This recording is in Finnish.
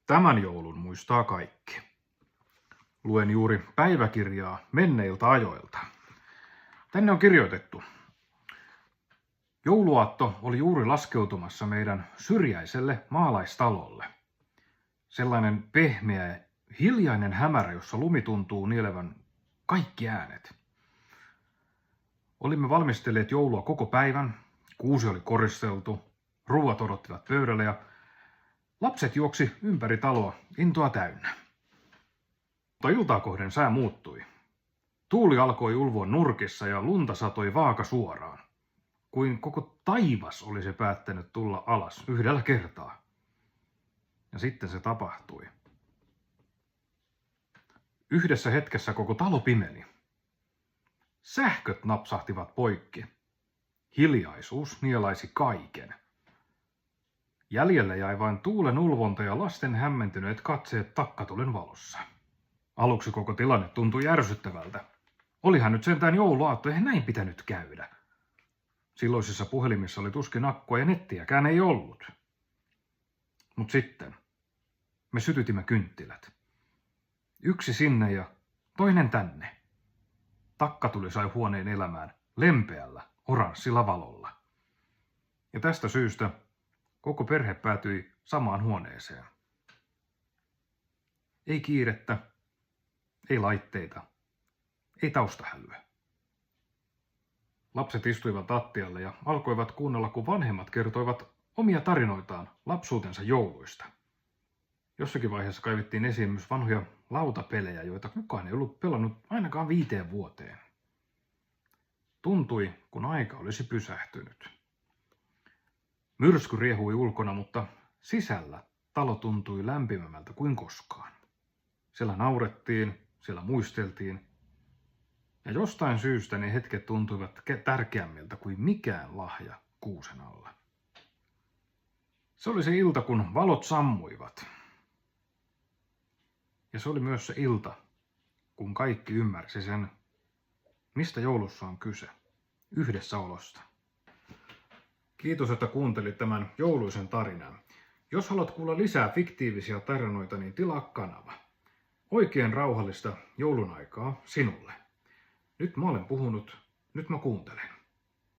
Tämän joulun muistaa kaikki. Luen juuri päiväkirjaa menneiltä ajoilta. Tänne on kirjoitettu. Jouluaatto oli juuri laskeutumassa meidän syrjäiselle maalaistalolle. Sellainen pehmeä, hiljainen hämärä, jossa lumi tuntuu nielevän kaikki äänet. Olimme valmistelleet joulua koko päivän, kuusi oli koristeltu, ruuat odottivat pöydällä ja lapset juoksi ympäri taloa intoa täynnä. Mutta iltaa kohden sää muuttui. Tuuli alkoi ulvoa nurkissa ja lunta satoi vaaka suoraan, kuin koko taivas olisi päättänyt tulla alas yhdellä kertaa. Ja sitten se tapahtui. Yhdessä hetkessä koko talo pimeni. Sähköt napsahtivat poikki. Hiljaisuus nielaisi kaiken. Jäljelle jäi vain tuulen ulvonta ja lasten hämmentyneet katseet takkatulen valossa. Aluksi koko tilanne tuntui ärsyttävältä. Olihan nyt sentään jouluaatto, eihän näin pitänyt käydä. Silloisissa puhelimissa oli tuskin akkua ja nettiäkään ei ollut. Mut sitten me sytytimme kynttilät. Yksi sinne ja toinen tänne. Takkatuli sai huoneen elämään lempeällä, oranssilla valolla. Ja tästä syystä koko perhe päätyi samaan huoneeseen. Ei kiirettä, ei laitteita, ei taustahälyä. Lapset istuivat lattialle ja alkoivat kuunnella, kun vanhemmat kertoivat omia tarinoitaan lapsuutensa jouluista. Jossakin vaiheessa kaivettiin esiin myös vanhoja lautapelejä, joita kukaan ei ollut pelannut ainakaan 5 vuoteen. Tuntui, kun aika olisi pysähtynyt. Myrsky riehui ulkona, mutta sisällä talo tuntui lämpimämmältä kuin koskaan. Siellä naurettiin, siellä muisteltiin, ja jostain syystä ne hetket tuntuivat tärkeämmiltä kuin mikään lahja kuusen alla. Se oli se ilta, kun valot sammuivat. Ja se oli myös se ilta, kun kaikki ymmärsi sen, mistä joulussa on kyse, yhdessäolosta. Kiitos, että kuuntelit tämän jouluisen tarinan. Jos haluat kuulla lisää fiktiivisiä tarinoita, niin tilaa kanava. Oikein rauhallista joulun aikaa sinulle. Nyt mä olen puhunut, nyt mä kuuntelen.